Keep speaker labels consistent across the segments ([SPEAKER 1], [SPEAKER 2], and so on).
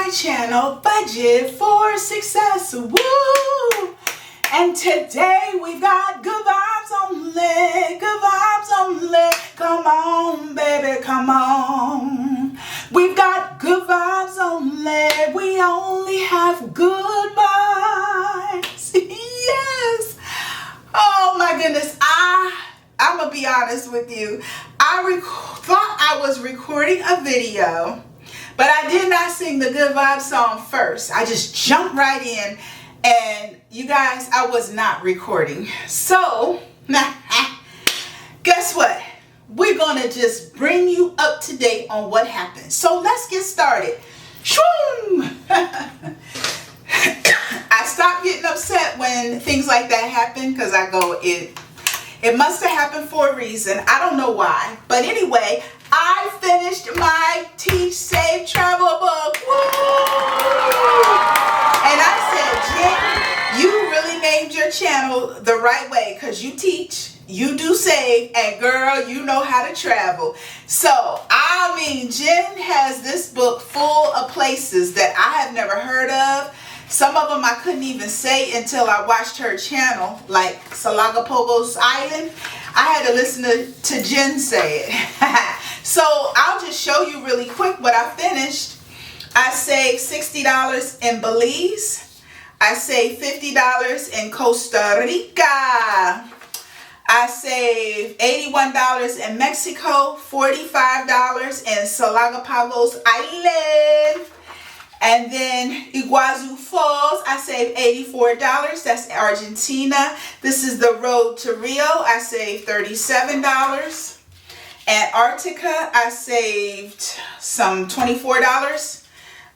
[SPEAKER 1] my channel, Budget for Success. Woo! And today we've got good vibes only, good vibes only. Come on, baby, come on. We've got good vibes only. We only have good vibes. Yes. Oh my goodness. I'm gonna be honest with you. I thought I was recording a video, but I did not sing the good vibe song first. I just jumped right in, and you guys, I was not recording. So, guess what? We're gonna just bring you up to date on what happened. So let's get started. I stopped getting upset when things like that happen because I go, it must have happened for a reason. I don't know why. But anyway, I finished my Teach, Save, Travel book. Woo! And I said, Jen, you really named your channel the right way because you teach, you do save, and girl, you know how to travel. So, I mean, Jen has this book full of places that I have never heard of. Some of them I couldn't even say until I watched her channel, like Salagapogos Island. I had to listen to Jen say it. So I'll just show you really quick what I finished. I saved $60 in Belize. I saved $50 in Costa Rica. I saved $81 in Mexico, $45 in Salagapogos Island. And then Iguazu Falls, I saved $84. That's Argentina. This is the road to Rio. I saved $37. Antarctica, I saved some $24.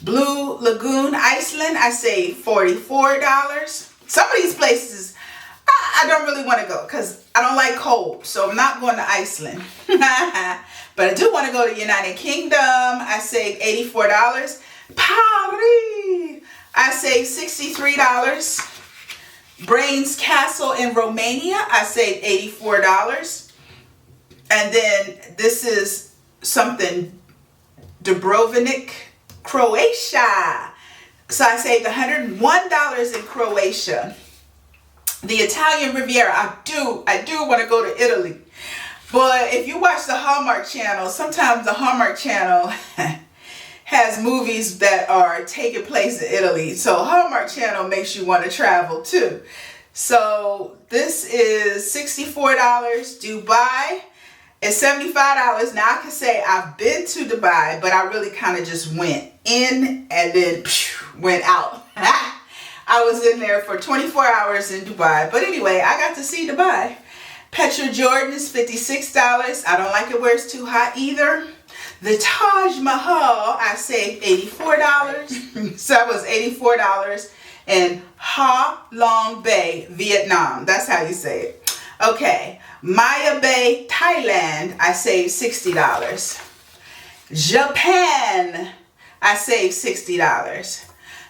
[SPEAKER 1] Blue Lagoon, Iceland, I saved $44. Some of these places, I don't really want to go because I don't like cold. So I'm not going to Iceland. But I do want to go to United Kingdom. I saved $84. Paris, I saved $63. Brains Castle in Romania, I saved $84. And then this is something, Dubrovnik, Croatia. So I saved $101 in Croatia. The Italian Riviera, I do want to go to Italy. But if you watch the Hallmark Channel, sometimes the Hallmark Channel has movies that are taking place in Italy. So Hallmark Channel makes you want to travel too. So this is $64. Dubai is $75. Now I can say I've been to Dubai, but I really kind of just went in and then went out. I was in there for 24 hours in Dubai. But anyway, I got to see Dubai. Petra Jordan is $56. I don't like it where it's too hot either. The Taj Mahal, I saved $84. So that was $84 in Ha Long Bay, Vietnam. That's how you say it. Okay. Maya Bay, Thailand, I saved $60. Japan, I saved $60.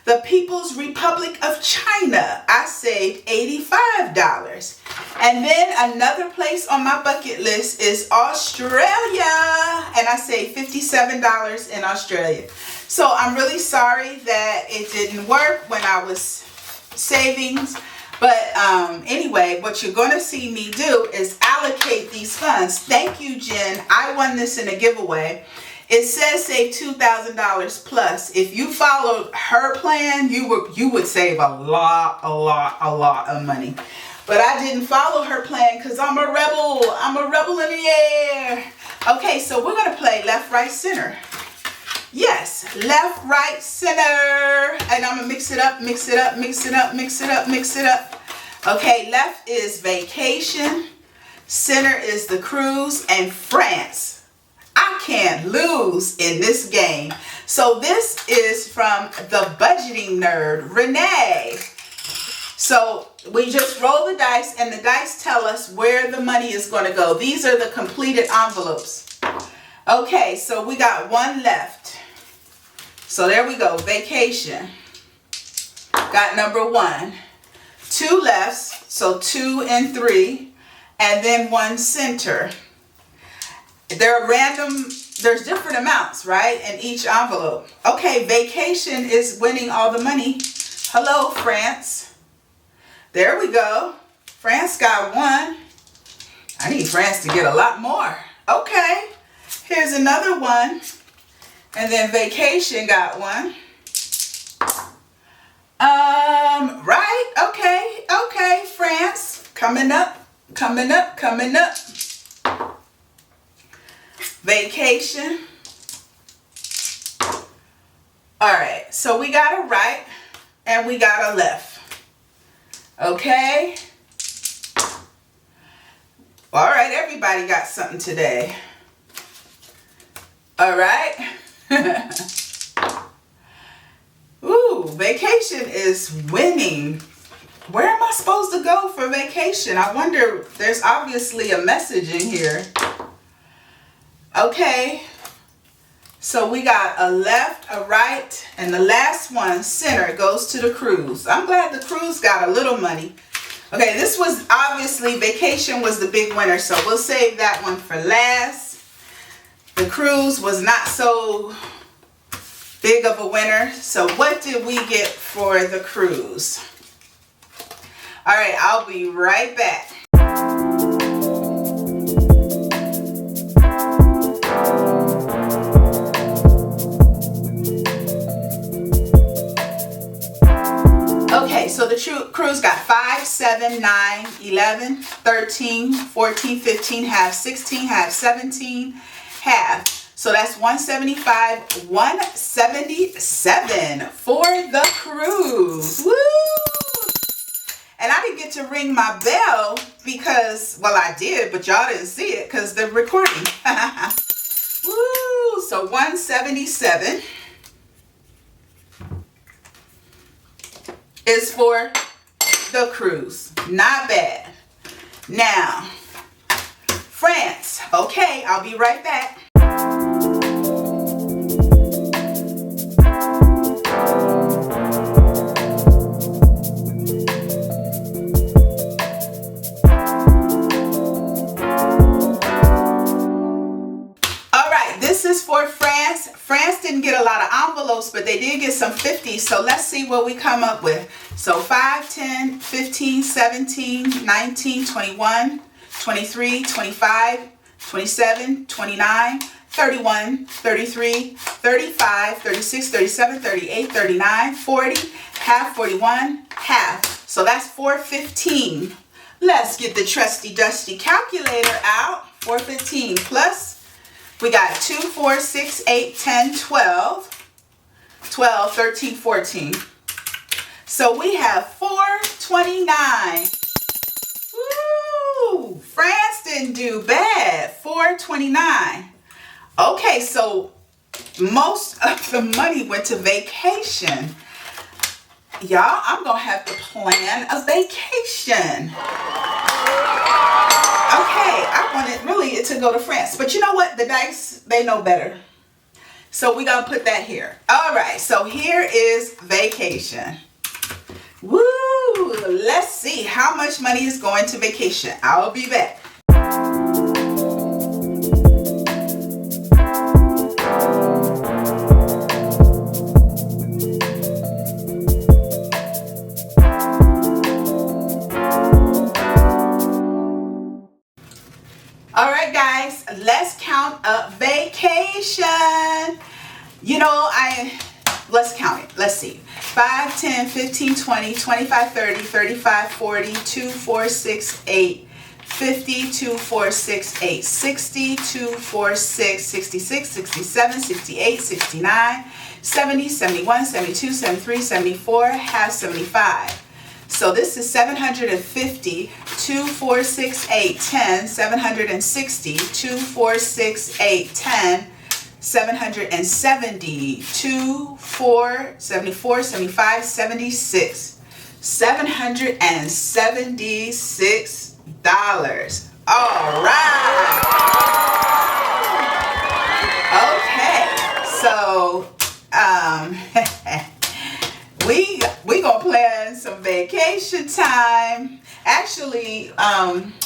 [SPEAKER 1] The People's Republic of China, I saved $85. And then another place on my bucket list is Australia. And I saved $57 in Australia. So I'm really sorry that it didn't work when I was saving. But anyway, what you're going to see me do is allocate these funds. Thank you, Jen. I won this in a giveaway. It says save $2,000 plus. If you followed her plan, you would save a lot of money. But I didn't follow her plan because I'm a rebel. I'm a rebel in the air. Okay, so we're going to play left, right, center. Yes, left, right, center. And I'm going to mix it up, mix it up, mix it up, mix it up, mix it up. Okay, left is vacation. Center is the cruise and France. I can't lose in this game. So this is from the budgeting nerd, Renee. So we just roll the dice and the dice tell us where the money is going to go. These are the completed envelopes. Okay, so we got one left. So there we go, vacation. Got number 1. 2 lefts, so 2 and 3. And then 1 center. There are random there's different amounts, right, in each envelope. Okay, vacation is winning all the money. Hello, France. There we go. France got one. I need France to get a lot more. Okay, here's another one. And then vacation got one. Right, okay, France. Coming up. Vacation. All right, so we got a right and we got a left. Okay. All right, everybody got something today. All right. Ooh, vacation is winning. Where am I supposed to go for vacation? I wonder, there's obviously a message in here. Okay. So we got a left, a right, and the last one, center, goes to the cruise. I'm glad the cruise got a little money. Okay, this was obviously, vacation was the big winner, so we'll save that one for last. The cruise was not so big of a winner. So what did we get for the cruise? All right, I'll be right back. Okay, so the cruise got 5, 7, 9, 11, 13, 14, 15, half, 16, half, 17, half. So that's 175, 177 for the cruise. Woo! And I didn't get to ring my bell because, well, I did, but y'all didn't see it because they're recording. Woo! So 177 is for the cruise. Not bad. Now, France. Okay, I'll be right back. For France. France didn't get a lot of envelopes, but they did get some 50s. So let's see what we come up with. So 5, 10, 15, 17, 19, 21, 23, 25, 27, 29, 31, 33, 35, 36, 37, 38, 39, 40, half, 41, half. So that's 415. Let's get the trusty dusty calculator out. 415 plus. We got 2, 4, 6, 8, 10, 12, 12, 13, 14. So we have 429. Woo! France didn't do bad. 429. Okay, so most of the money went to vacation. Y'all, I'm going to have to plan a vacation. Okay, I wanted really to go to France. But you know what? The dice, they know better. So we're going to put that here. All right, so here is vacation. Woo! Let's see how much money is going to vacation. I'll be back. All right, guys, let's count up vacation. You know, let's count it. Let's see. 5, 10, 15, 20, 25, 30, 35, 40, 2, 4, 6, 8, 50, 2, 4, 6, 8, 60, 2, 4, 6, 66, 67, 68, 69, 70, 71, 72, 73, 74, half 75. So this is 750, 2, 4, 6, 8, 10, 760, 2, 4, 6, 8, 10, 770, 2, 4, 74, 75, 76, $776. All right. Okay, so we gonna plan some vacation time. Actually,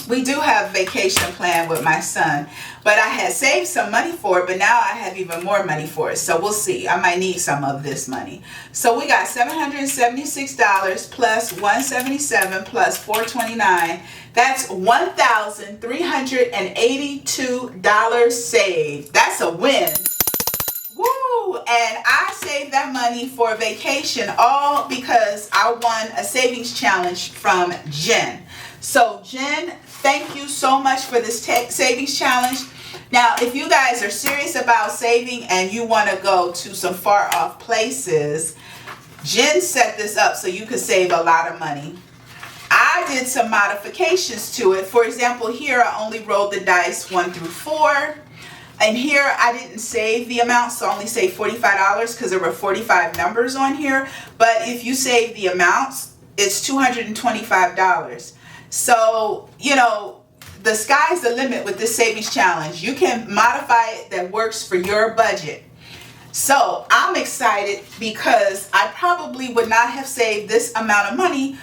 [SPEAKER 1] we do have a vacation plan with my son, but I had saved some money for it, but now I have even more money for it. So we'll see. I might need some of this money. So we got $776 plus $177 plus $429. That's $1,382 saved. That's a win. Woo! And I saved that money for vacation, all because I won a savings challenge from Jen. So Jen, thank you so much for this savings challenge. Now, if you guys are serious about saving and you want to go to some far off places, Jen set this up so you could save a lot of money. I did some modifications to it. For example, here I only rolled the dice 1 through 4. And here I didn't save the amount, so I only saved $45 because there were 45 numbers on here. But if you save the amounts, it's $225. So, you know, the sky's the limit with this savings challenge. You can modify it that works for your budget. So I'm excited because I probably would not have saved this amount of money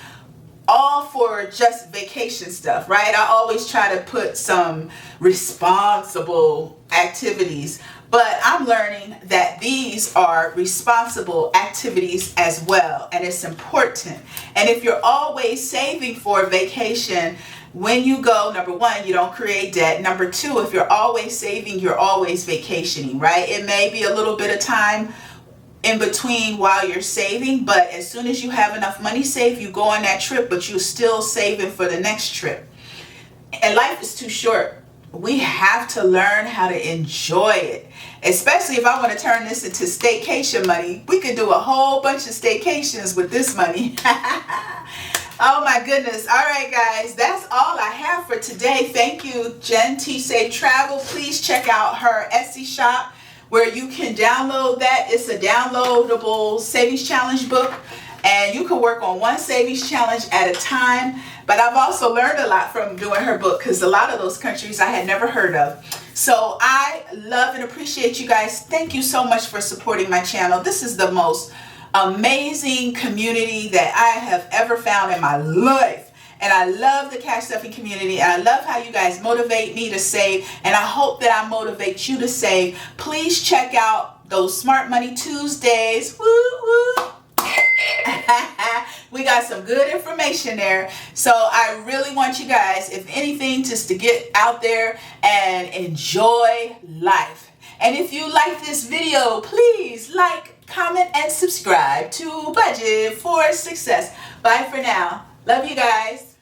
[SPEAKER 1] all for just vacation stuff, right? I always try to put some responsible activities, but I'm learning that these are responsible activities as well, and it's important. And if you're always saving for vacation, when you go, number one, you don't create debt. Number two, if you're always saving, you're always vacationing, right? It may be a little bit of time in between while you're saving, but as soon as you have enough money saved, you go on that trip, but you're still saving for the next trip. And life is too short. We have to learn how to enjoy it, especially if I want to turn this into staycation money. We could do a whole bunch of staycations with this money. Oh my goodness. All right, guys, that's all I have for today. Thank you, Jen T. Save Travel. Please check out her Etsy shop where you can download that. It's a downloadable savings challenge book, and you can work on one savings challenge at a time. But I've also learned a lot from doing her book because a lot of those countries I had never heard of. So I love and appreciate you guys. Thank you so much for supporting my channel. This is the most amazing community that I have ever found in my life. And I love the cash stuffing community, and I love how you guys motivate me to save, and I hope that I motivate you to save. Please check out those Smart Money Tuesdays. Woo woo. We got some good information there. So I really want you guys, if anything, just to get out there and enjoy life. And if you like this video, please like, comment, and subscribe to Budget for Success. Bye for now. Love you guys.